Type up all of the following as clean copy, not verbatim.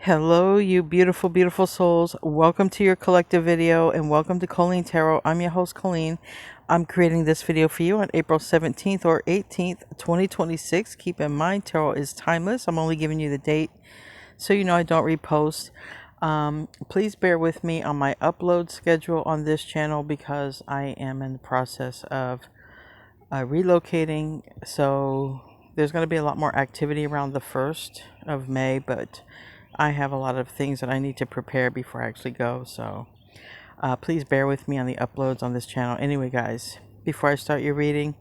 Hello, you beautiful, beautiful souls. Welcome to your collective video and welcome to Colleen Tarot. I'm your host, Colleen. I'm creating this video for you on April 17th or 18th, 2026. Keep in mind, tarot is timeless. I'm only giving you the date so you know I don't repost. Please bear with me on my upload schedule on this channel because I am in the process of relocating. So there's going to be a lot more activity around the 1st of May, but I have a lot of things that I need to prepare before I actually go. So please bear with me on the uploads on this channel. Anyway, guys, before I start your reading,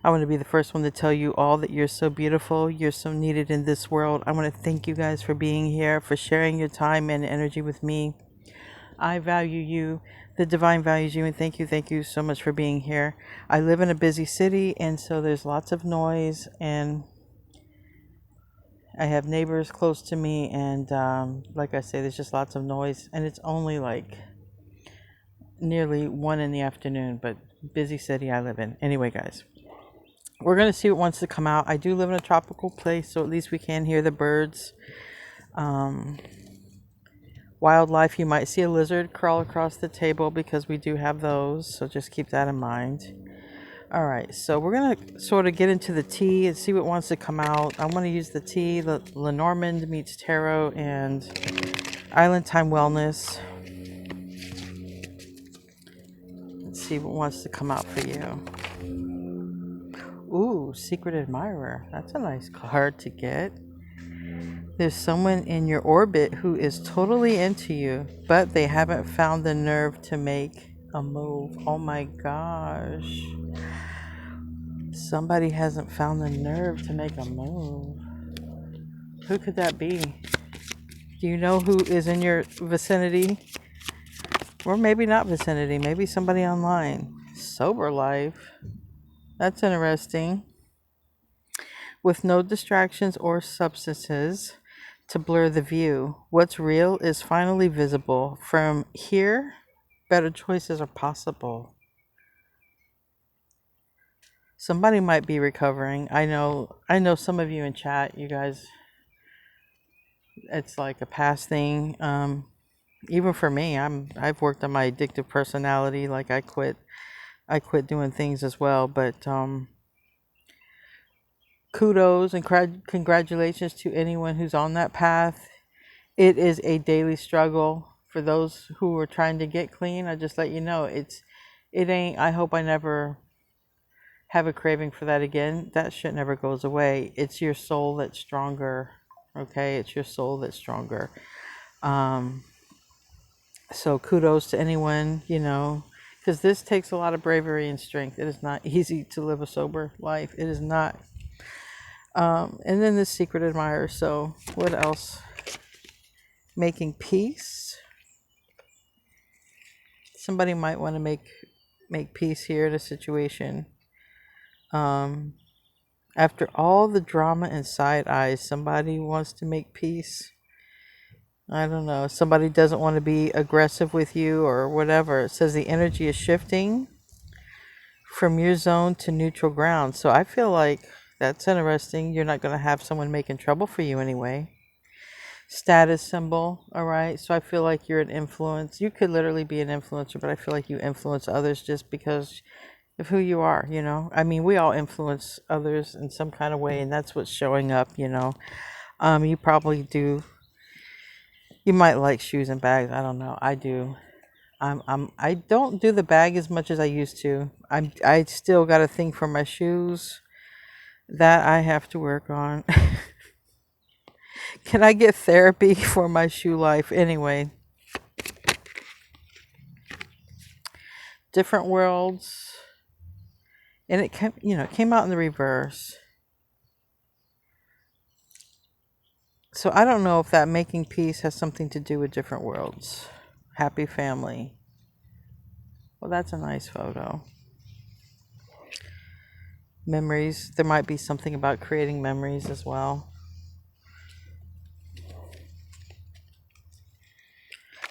I want to be the first one to tell you all that you're so beautiful. You're so needed in this world. I want to thank you guys for being here, for sharing your time and energy with me. I value you. The divine values you, and thank you so much for being here. I live in a busy city, and so there's lots of noise, and I have neighbors close to me, and like I say, there's just lots of noise, and it's only like nearly 1 in the afternoon, but busy city I live in. Anyway, guys, we're going to see what wants to come out. I do live in a tropical place, so at least we can hear the birds. Wildlife, you might see a lizard crawl across the table because we do have those, so just keep that in mind. All right, so we're going to sort of get into the tea and see what wants to come out. I want to use the tea, Lenormand meets Tarot and Island Time Wellness. Let's see what wants to come out for you. Ooh, Secret Admirer. That's a nice card to get. There's someone in your orbit who is totally into you, but they haven't found the nerve to make a move. Oh my gosh. Somebody hasn't found the nerve to make a move. Who could that be? Do you know who is in your vicinity? Or maybe not vicinity, maybe somebody online. Sober life. That's interesting. With no distractions or substances to blur the view. What's real is finally visible. From here, better choices are possible. Somebody might be recovering. I know some of you in chat, you guys, it's like a past thing. Even for me, I've worked on my addictive personality. Like I quit doing things as well, but kudos and congratulations to anyone who's on that path. It is a daily struggle for those who are trying to get clean. I just let you know it ain't. I hope I never have a craving for that again. That shit never goes away. It's your soul that's stronger. Okay, it's your soul that's stronger. So kudos to anyone, because this takes a lot of bravery and strength. It is not easy to live a sober life. It is not. And then the Secret Admirer. So what else? Making peace. Somebody might want to make peace here in a situation. After all the drama and side eyes, somebody wants to make peace. I don't know. Somebody doesn't want to be aggressive with you or whatever. It says the energy is shifting from your zone to neutral ground. So I feel like that's interesting. You're not going to have someone making trouble for you anyway. Status symbol. All right. So I feel like you're an influence. You could literally be an influencer, but I feel like you influence others just because of who you are, I mean, we all influence others in some kind of way, and that's what's showing up, You probably do. You might like shoes and bags. I don't know. I do. I don't do the bag as much as I used to. I still got a thing for my shoes that I have to work on. Can I get therapy for my shoe life? Anyway, different worlds, and it came out in the reverse. So I don't know if that making peace has something to do with different worlds. Happy family. Well, that's a nice photo. Memories. There might be something about creating memories as well.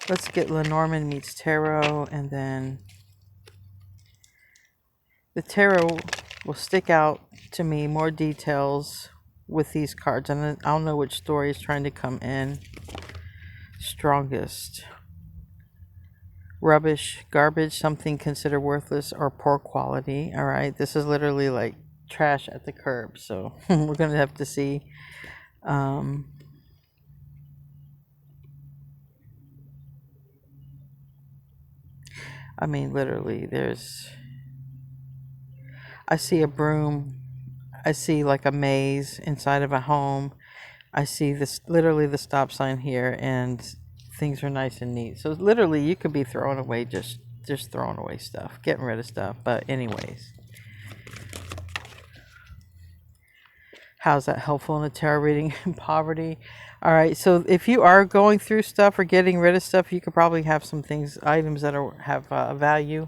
Let's get Lenormand meets Tarot, and then the Tarot will stick out to me more details with these cards, and I don't know which story is trying to come in. Strongest. Rubbish, garbage, something considered worthless or poor quality. All right, this is literally like trash at the curb. So we're gonna have to see. Um, I mean, literally, I see a broom. I see like a maze inside of a home. I see this literally the stop sign here, and things are nice and neat. So literally, you could be throwing away just throwing away stuff, getting rid of stuff. But anyways, how's that helpful in a tarot reading? Poverty. All right. So if you are going through stuff or getting rid of stuff, you could probably have some items that have value.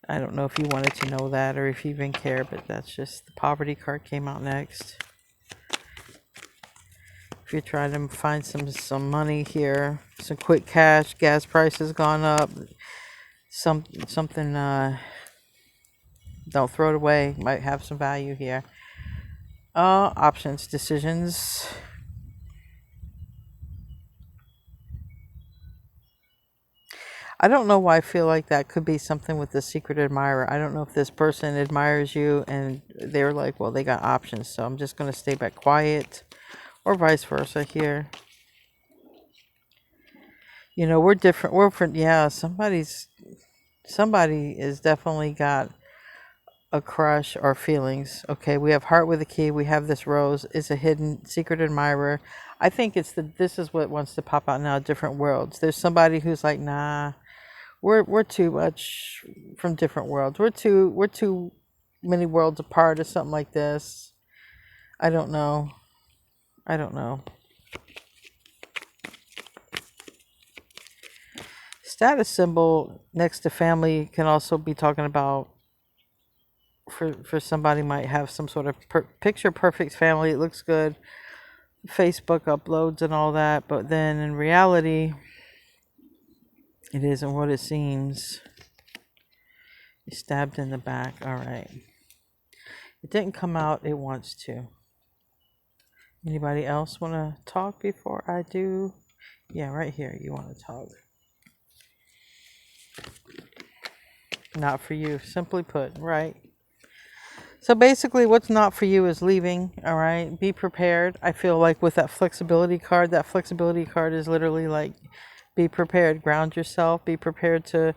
I don't know if you wanted to know that or if you even care, but that's just the poverty card came out next. If you're trying to find some money here, some quick cash, gas prices gone up, something, don't throw it away, might have some value here. Options, decisions. I don't know why I feel like that could be something with the secret admirer. I don't know if this person admires you and they're like, well, they got options, so I'm just going to stay back quiet, or vice versa here. You know, we're different. We're different. Yeah, somebody is definitely got a crush or feelings. Okay, we have heart with a key. We have this rose. It's a hidden secret admirer. I think this is what wants to pop out now. Different worlds. There's somebody who's like, nah. We're too much from different worlds. We're too many worlds apart or something like this. I don't know. Status symbol next to family can also be talking about for somebody might have some sort of picture perfect family. It looks good. Facebook uploads and all that, but then in reality, it isn't what it seems. You're stabbed in the back. All right. It didn't come out. It wants to. Anybody else want to talk before I do? Yeah, right here. You want to talk. Not for you. Simply put, right? So basically, what's not for you is leaving. All right. Be prepared. I feel like with that flexibility card is literally like, be prepared. Ground yourself. Be prepared to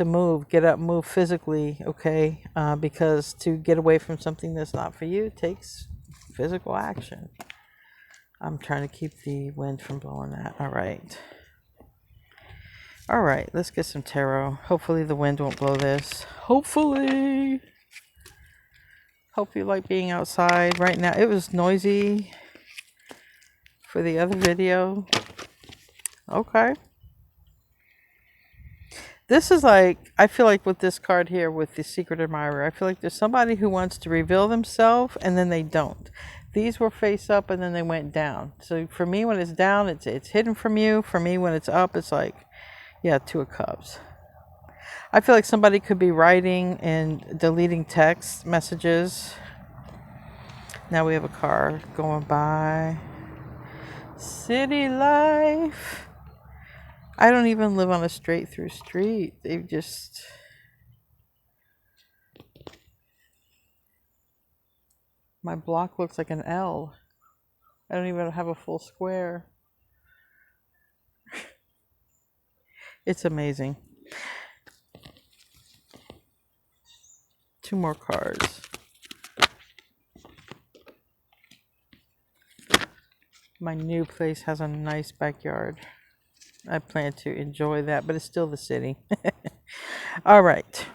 move. Get up, move physically. Okay. Because to get away from something that's not for you takes physical action. I'm trying to keep the wind from blowing that. All right. All right, let's get some tarot. Hopefully the wind won't blow this. Hopefully. Hope you like being outside right now. It was noisy for the other video. Okay. This is like, I feel like with this card here, with the secret admirer, I feel like there's somebody who wants to reveal themselves and then they don't. These were face up and then they went down. So for me, when it's down, it's hidden from you. For me, when it's up, it's like, yeah, Two of Cups. I feel like somebody could be writing and deleting text messages. Now we have a car going by. City life. I don't even live on a straight through street. They've just... My block looks like an L. I don't even have a full square. It's amazing. Two more cards. My new place has a nice backyard. I plan to enjoy that, but it's still the city. All right.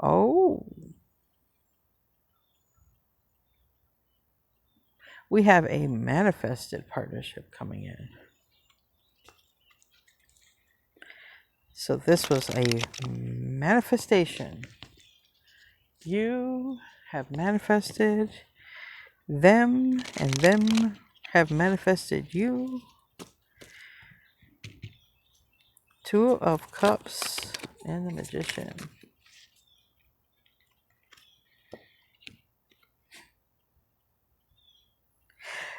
Oh. We have a manifested partnership coming in. So this was a manifestation. You have manifested them, and them have manifested you. Two of Cups and the Magician.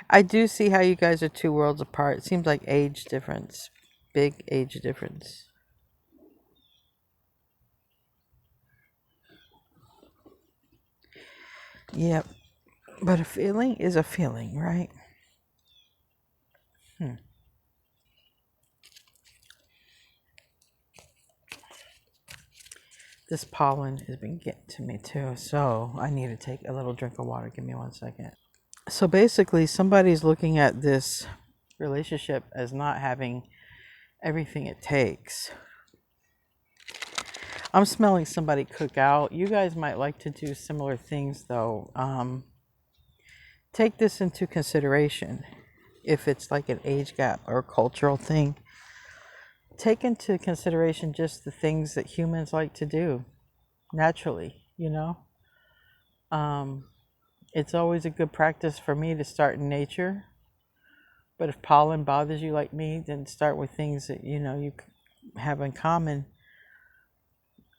I do see how you guys are two worlds apart. It seems like age difference, big age difference. Yep. But a feeling is a feeling, right? This pollen has been getting to me too, so I need to take a little drink of water. Give me 1 second. So basically, somebody's looking at this relationship as not having everything it takes. I'm smelling somebody cook out. You guys might like to do similar things though. Take this into consideration. If it's like an age gap or a cultural thing, take into consideration just the things that humans like to do naturally, you know? It's always a good practice for me to start in nature. But if pollen bothers you like me, then start with things that you know you have in common.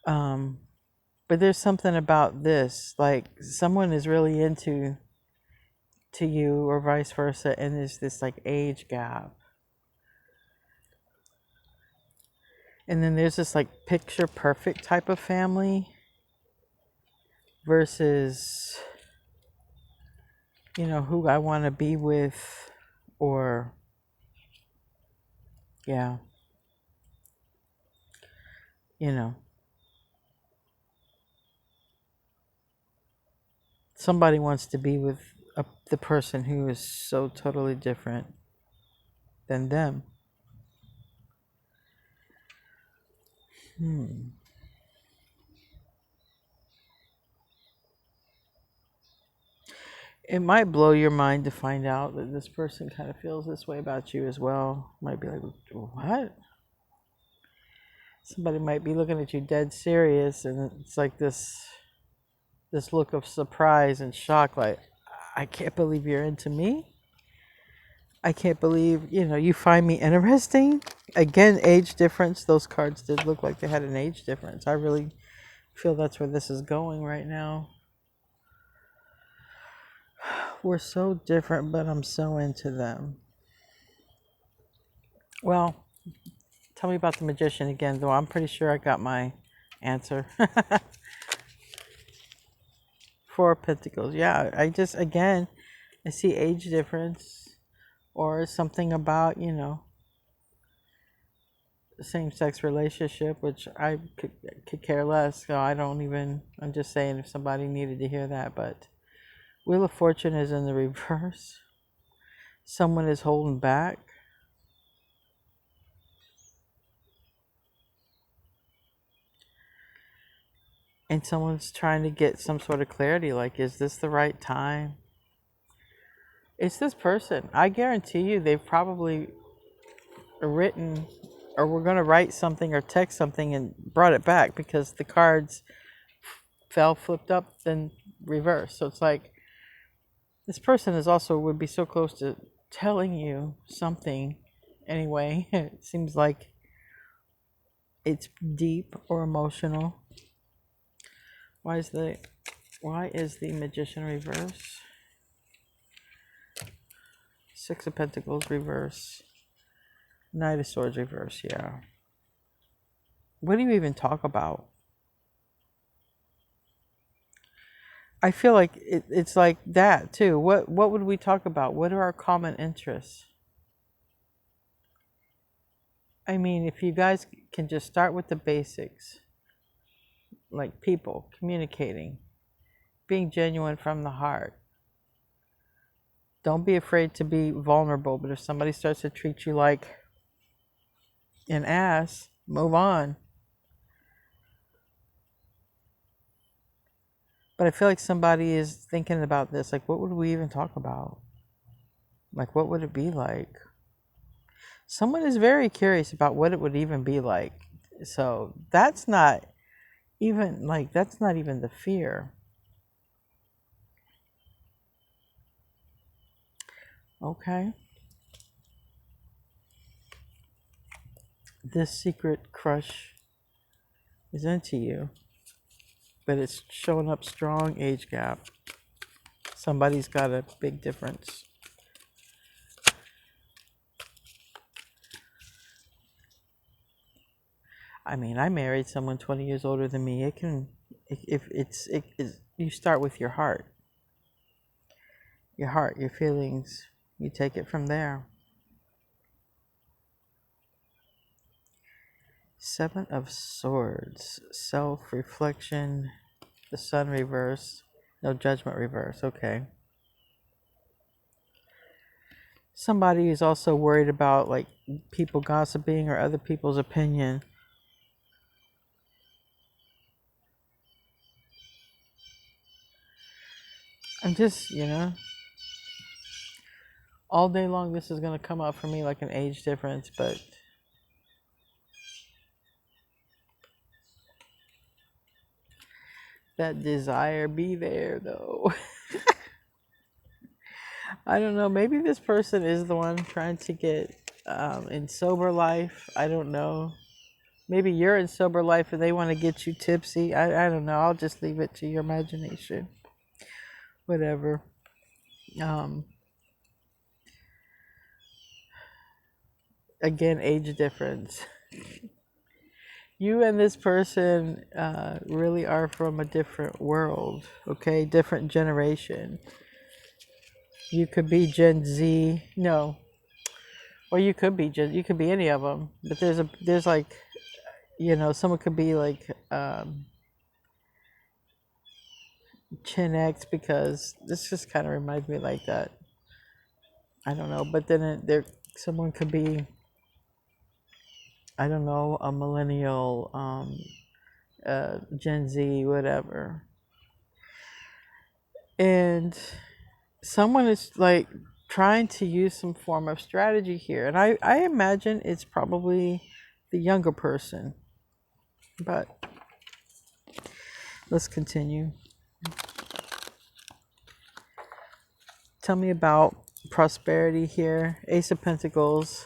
But there's something about this, like someone is really into to you or vice versa, and there's this like age gap. And then there's this like picture perfect type of family versus, you know, who I want to be with, or yeah, you know, somebody wants to be with the person who is so totally different than them. It might blow your mind to find out that this person kind of feels this way about you as well. Might be like, what? Somebody might be looking at you dead serious, and it's like this look of surprise and shock, like, I can't believe you're into me. I can't believe, you know, you find me interesting. Again, age difference. Those cards did look like they had an age difference. I really feel that's where this is going right now. We're so different, but I'm so into them. Well, tell me about the magician again, though. I'm pretty sure I got my answer. Four of Pentacles. Yeah, I just, again, I see age difference or something about, you know, same-sex relationship, which I could care less. So I don't even, I'm just saying if somebody needed to hear that. But Wheel of Fortune is in the reverse. Someone is holding back. And someone's trying to get some sort of clarity, like, is this the right time? It's this person. I guarantee you they've probably written or were going to write something or text something and brought it back because the cards fell flipped up then reversed. So it's like this person is also would be so close to telling you something anyway. It seems like it's deep or emotional. Why is the Magician reverse? Six of Pentacles reverse. Knight of Swords reverse, yeah. What do you even talk about? I feel like it's like that too. What would we talk about? What are our common interests? I mean, if you guys can just start with the basics, like people, communicating, being genuine from the heart. Don't be afraid to be vulnerable, but if somebody starts to treat you like an ass, move on. But I feel like somebody is thinking about this, like, what would we even talk about? Like, what would it be like? Someone is very curious about what it would even be like. So that's not even the fear. Okay. This secret crush is into you, but it's showing up strong age gap. Somebody's got a big difference. I mean, I married someone 20 years older than me. It can, if you start with your heart, your feelings, you take it from there. Seven of Swords, self-reflection, the Sun reverse, no Judgment reverse, okay. Somebody who's also worried about like people gossiping or other people's opinion. I'm just, all day long this is going to come up for me like an age difference, but that desire be there though. I don't know. Maybe this person is the one trying to get in sober life. I don't know. Maybe you're in sober life and they want to get you tipsy. I don't know. I'll just leave it to your imagination. Whatever. Again, age difference. You and this person really are from a different world, okay? Different generation. You could be Gen Z, no, or you could be you could be any of them. But there's like, someone could be like Gen X, because this just kind of reminds me like that. I don't know, but then someone could be, I don't know, a millennial, Gen Z, whatever. And someone is like trying to use some form of strategy here. And I imagine it's probably the younger person. But let's continue. Tell me about prosperity here. Ace of Pentacles.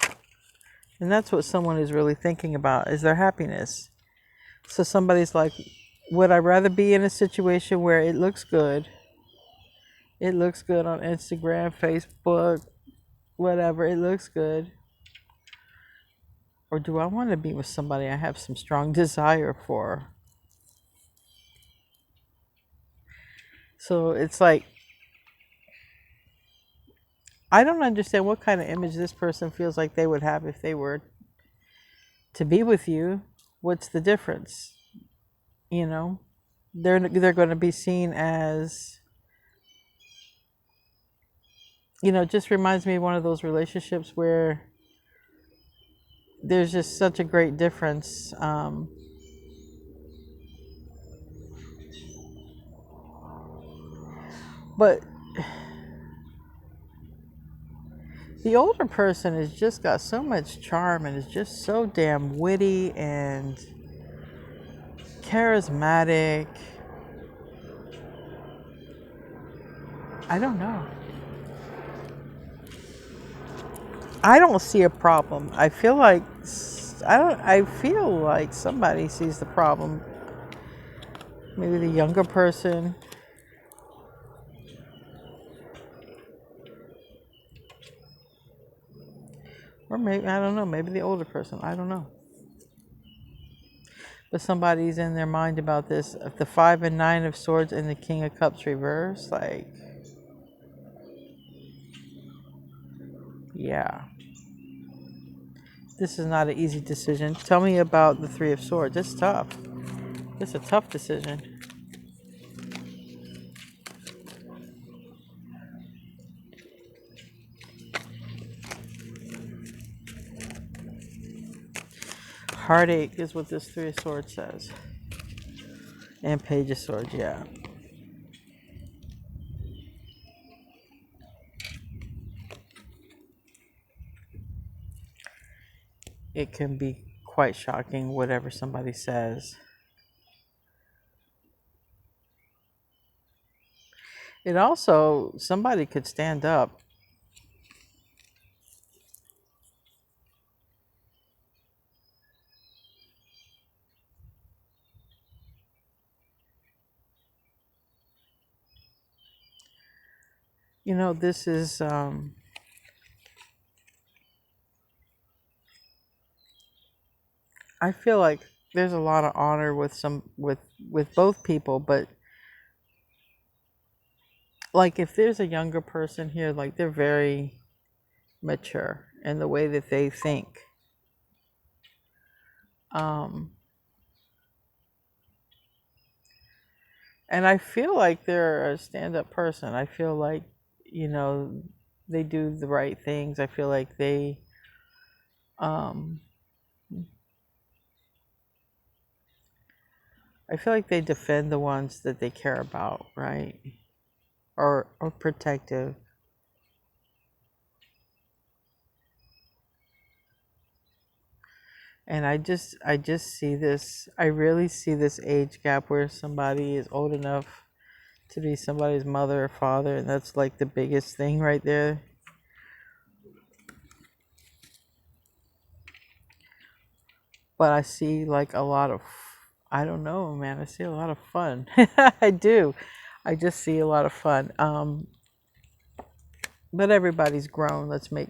And that's what someone is really thinking about, is their happiness. So somebody's like, would I rather be in a situation where it looks good? It looks good on Instagram, Facebook, whatever. It looks good. Or do I want to be with somebody I have some strong desire for? So it's like, I don't understand what kind of image this person feels like they would have if they were to be with you. What's the difference? They're going to be seen as, just reminds me of one of those relationships where there's just such a great difference. But the older person has just got so much charm and is just so damn witty and charismatic. I don't know. I don't see a problem. I feel like somebody sees the problem. Maybe the younger person. Or maybe, I don't know, maybe the older person. I don't know. But somebody's in their mind about this. If the 5 and 9 of Swords and the King of Cups reverse, like, yeah. This is not an easy decision. Tell me about the 3 of Swords. It's tough. It's a tough decision. Heartache is what this 3 of Swords says. And Page of Swords, yeah. It can be quite shocking, whatever somebody says. It also, somebody could stand up. This is, I feel like there's a lot of honor with with both people, but like if there's a younger person here, like they're very mature in the way that they think. Um, and I feel like they're a stand-up person. I feel like, you know, they do the right things. I feel like um, they defend the ones that they care about, right? Or protective. And I just see this, I really see this age gap where somebody is old enough to be somebody's mother or father, and that's like the biggest thing right there. But I see like a lot of, I don't know, man, I see a lot of fun. I do. I just see a lot of fun. But everybody's grown. Let's make,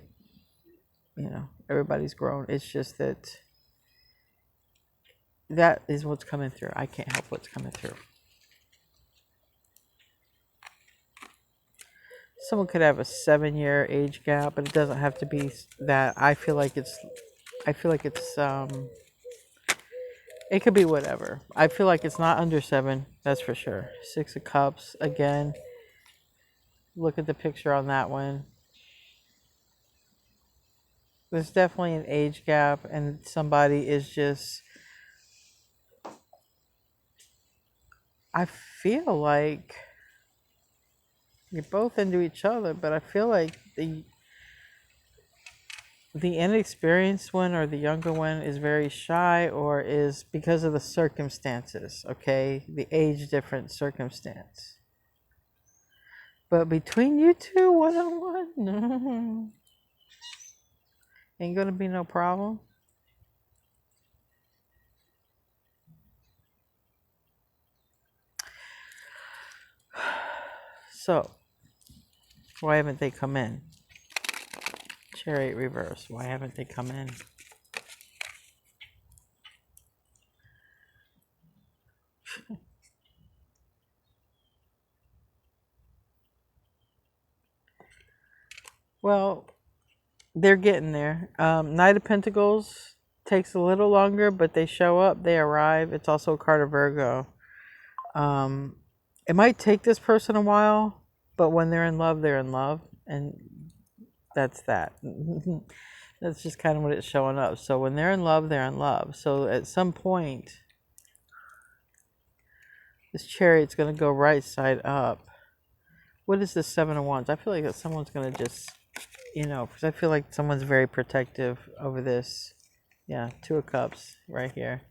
you know, everybody's grown. It's just that that is what's coming through. I can't help what's coming through. Someone could have a 7-year age gap, but it doesn't have to be that. I feel like it's it could be whatever. I feel like it's not under 7, that's for sure. 6 of Cups again. Look at the picture on that one. There's definitely an age gap, and somebody is just, I feel like you're both into each other, but I feel like the inexperienced one or the younger one is very shy, or is because of the circumstances, okay? The age difference circumstance. But between you two, one-on-one, ain't gonna be no problem. So, why haven't they come in? Chariot reverse, why haven't they come in? Well, they're getting there. Knight of Pentacles takes a little longer, but they show up, they arrive. It's also a card of Virgo. It might take this person a while, but when they're in love, they're in love. And that's that. That's just kind of what it's showing up. So when they're in love, they're in love. So at some point, this Chariot's going to go right side up. What is this 7 of Wands? I feel like that someone's going to just, you know, because I feel like someone's very protective over this. Yeah, 2 of Cups right here.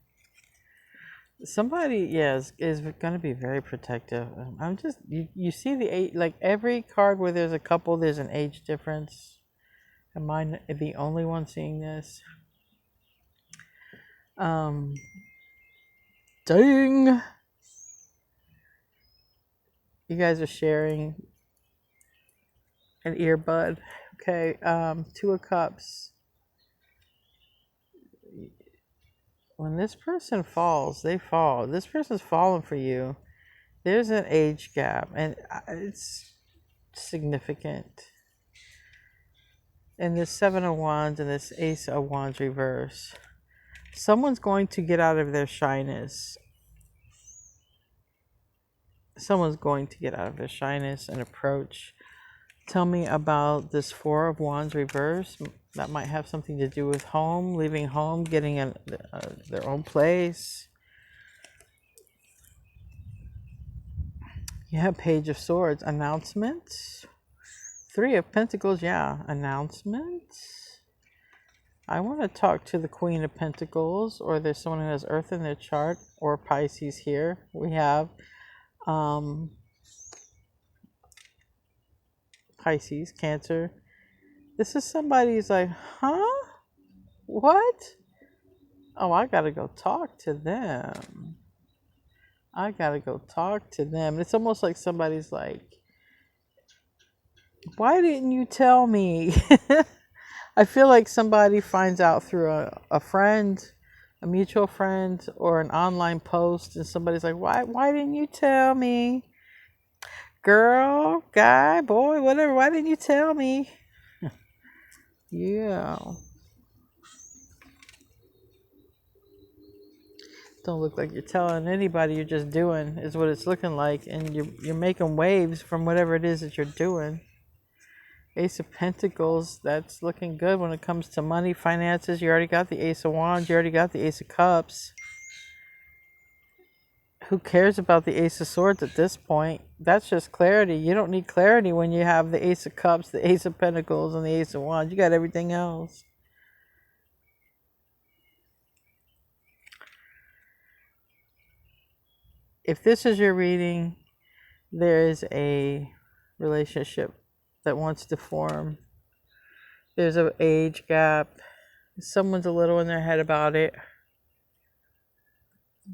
Somebody, yeah, is going to be very protective. I'm just, you see the 8, like every card where there's a couple, there's an age difference. Am I the only one seeing this? Dang. You guys are sharing an earbud. Okay, 2 of Cups. When this person falls, they fall. This person's falling for you. There's an age gap, and it's significant. And this 7 of Wands and this Ace of Wands reverse. Someone's going to get out of their shyness. Someone's going to get out of their shyness and approach. Tell me about this 4 of Wands reverse. That might have something to do with home, leaving home, getting their own place. You have Page of Swords, announcements. 3 of Pentacles, yeah, announcements. I want to talk to the Queen of Pentacles, or there's someone who has Earth in their chart, or Pisces here. We have Pisces, Cancer. This is somebody who's like, huh? What? Oh, I gotta go talk to them. I gotta go talk to them. It's almost like somebody's like, why didn't you tell me? I feel like somebody finds out through a friend, a mutual friend or an online post, and somebody's like, why didn't you tell me? Girl, guy, boy, whatever, why didn't you tell me? Yeah. Don't look like you're telling anybody, you're just doing, is what it's looking like, and you're making waves from whatever it is that you're doing. Ace of Pentacles, that's looking good when it comes to money, finances. You already got the Ace of Wands, you already got the Ace of Cups. Who cares about the Ace of Swords at this point? That's just clarity. You don't need clarity when you have the Ace of Cups, the Ace of Pentacles, and the Ace of Wands. You got everything else. If this is your reading, there is a relationship that wants to form. There's an age gap. Someone's a little in their head about it,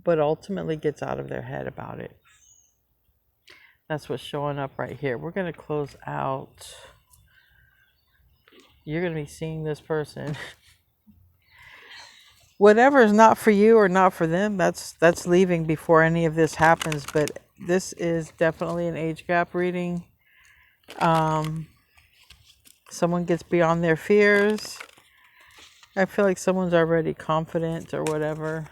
but ultimately gets out of their head about it. That's what's showing up right here. We're going to close out. You're going to be seeing this person. Whatever is not for you or not for them, that's leaving before any of this happens. But this is definitely an age gap reading. Someone gets beyond their fears. I feel like someone's already confident or whatever.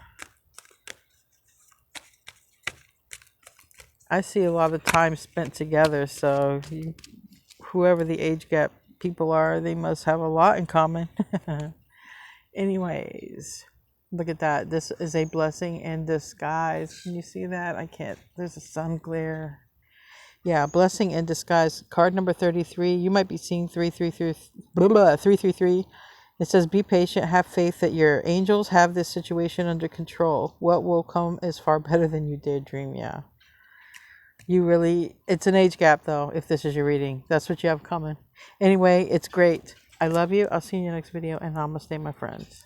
I see a lot of time spent together, so whoever the age gap people are, they must have a lot in common. Anyways, look at that. This is a blessing in disguise. Can you see that? I can't. There's a sun glare. Yeah, blessing in disguise. Card number 33. You might be seeing 333. It says, be patient, have faith that your angels have this situation under control. What will come is far better than you dare dream. Yeah. It's an age gap though, if this is your reading. That's what you have coming. Anyway, it's great. I love you. I'll see you in your next video, and namaste, my friends.